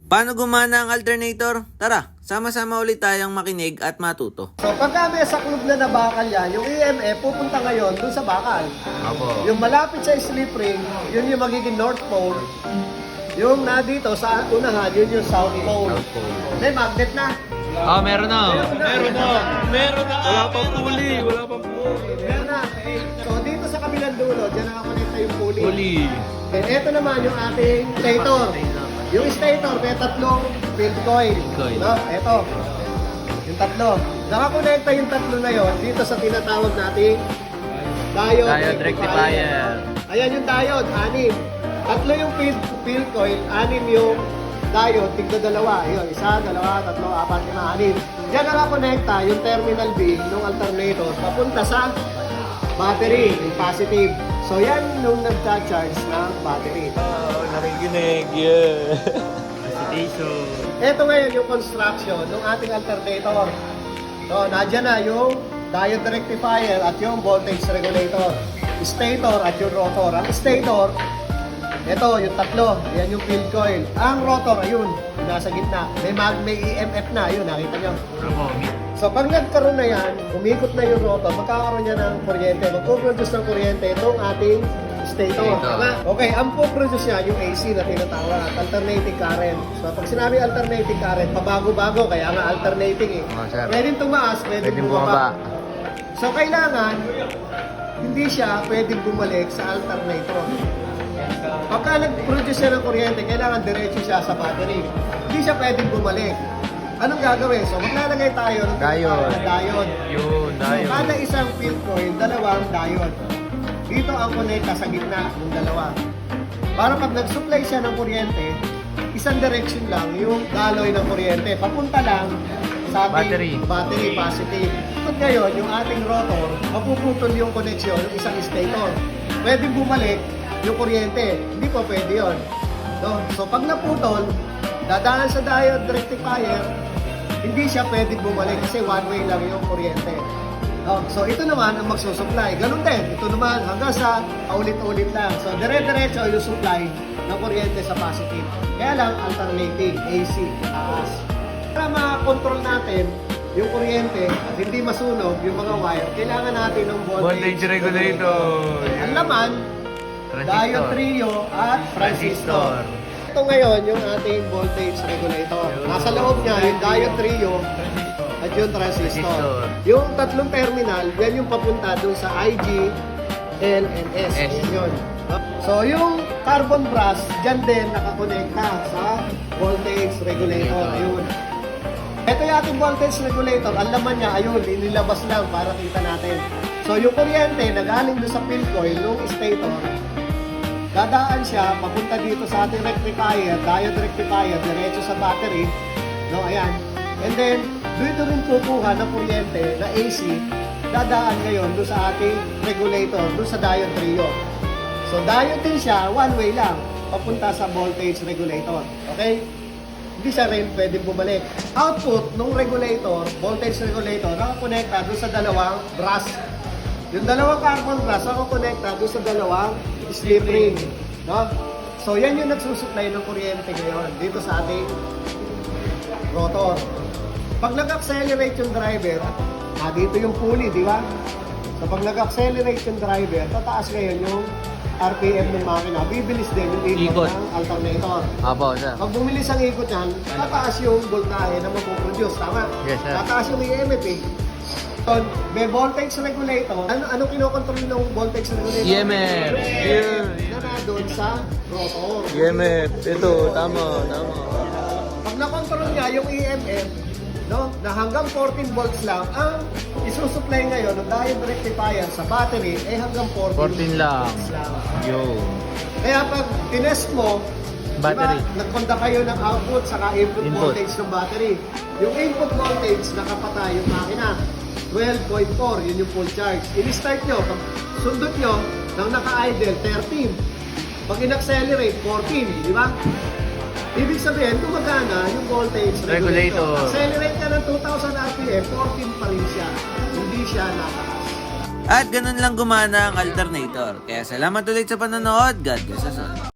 Paano gumana ang alternator? Tara, sama-sama ulit tayong makinig at matuto. So pagka may saklog na bakal yan, yung EMF pupunta ngayon dun sa bakal. Opo. Yung malapit sa slip ring, yun yung magiging North Pole. Yung na dito sa unahan, yun yung South Pole. May magnet na. Meron na. Meron na. Wala pang puli. Meron na. So dito sa kabilang dulo, dyan nakakonekta yung pulley. Puli. And ito naman yung ating stator. Yung stator, may tatlong field coil. No? Ito. Yung tatlo. Nakakonekta yung tatlo na yon dito sa tinatawag nating diode rectifier. Ayan yung diode, 6. Tatlo yung field coil, 6 yung diode, tigda dalawa. Ayun, 1, 2, 3, 4, 5, 6. Diyan nakakonekta yung terminal B ng alternator papunta sa battery, yung positive. So yan nung nagcha-charge ng battery. Nakikinig, yeah. Presentation. Ito ngayon yung construction ng ating alternator. So, nandiyan na yung diode rectifier at yung voltage regulator. Stator at yung rotor. Ang stator, ito yung tatlo. Yan yung field coil. Ang rotor, ayun, nasa gitna. May EMF na, ayun, nakita nyo. So, pag nagkaroon na yan, umikot na yung rotor, magkakaroon niya ng kuryente. Magpo-produce ng kuryente itong ating stator. Tama? Okay, ang po-produce niya yung AC na tinatawag, alternating current. So, pag sinabi alternating current, pabago-bago, kaya nga alternating eh. Pwedeng tumaas, pwedeng bumaba. So, kailangan, hindi siya pwedeng bumalik sa alternator. Pagka nag-produce siya ng kuryente, kailangan diretso siya sa battery. Hindi siya pwedeng bumalik. Anong gagawin? So, maglalagay tayo ng diode. Yun, So, kada isang field coil, dalawang diode. Dito ang connecta sa gitna ng dalawa. Para pag nag-supply siya ng kuryente, isang direction lang yung daloy ng kuryente. Papunta lang sa ating battery positive. At ngayon, yung ating rotor, mapuputol yung connection ng isang stator. Pwede bumalik yung kuryente. Hindi po pwede yun. No? So pag naputol, dadaan sa diode rectifier, hindi siya pwede bumalik kasi one way lang yung kuryente. No? So ito naman ang magsusupply. Ganun din. Ito naman hanggang sa ulit-ulit lang. So dire-diretso yung supply ng kuryente sa positive. Kaya lang alternating AC taas. Para ma-control natin yung kuryente at hindi masunog yung mga wire, kailangan natin ng voltage regulator. Ang laman, diode trio at transistor. Ito ngayon yung ating voltage regulator. Nasa loob niya yung diode trio at yung transistor. Yung tatlong terminal, yan yung papunta dun sa IG, L, and S. Yun. So yung carbon brass, dyan din nakakonekta sa voltage regulator. Ayun. Ito yung ating voltage regulator. Ang laman niya, ayun, inilabas lang para kita natin. So yung kuryente na galing doon sa field coil, yung stator, dadaan siya, papunta dito sa ating rectifier, diode rectifier, diretso sa battery. No, ayan. And then, dito rin kukuha ng kuryente na AC, dadaan ngayon doon sa ating regulator, doon sa diode trio. So, diode din siya, one way lang, papunta sa voltage regulator. Okay? Hindi siya rin pwedeng bumalik. Output ng regulator, voltage regulator, nakakonekta doon sa dalawang brass. Yung dalawang carbon brass, nakakonekta doon sa dalawang slip ring. No? So, yan yung nagsusupply ng kuryente ngayon dito sa ating rotor. Pag nag-accelerate yung driver, dito yung pulley, di ba? So, pag nag-accelerate yung driver, tataas ngayon yung RPM ng makina. Bibilis din yung ikot ng alternator. Apo, sir. Pag bumilis ang ikot niyan, tataas yung voltahe na mapuproduce. Tama? Yes, sir. Tataas yung EMF eh. So, may voltage regulator. Ano kinokontrol ng voltage regulator? EMF. Na doon sa rotor. EMF. Ito, tama. Pag nakontrol niya yung EMF, no, na hanggang 14 volts lang, ang isusupply ngayon ng diode rectifier sa battery ay hanggang 14 lang. volts lang. Yo. Kaya pag tinest mo, Battery. diba, nagpunta kayo ng output saka input voltage ng battery. Yung input voltage, nakapatay yung makina. 12.4, yun yung full charge. I-start nyo, pag sundot nyo, nang naka-idle, 13. Pag in-accelerate, 14, di ba? Ibig sabihin, gumagana yung voltage regulator. Accelerate ka ng 2,000 RPM, 14 pa rin siya. Hindi siya nataas. At ganun lang gumana ang alternator. Kaya salamat ulit sa panonood. God bless us all.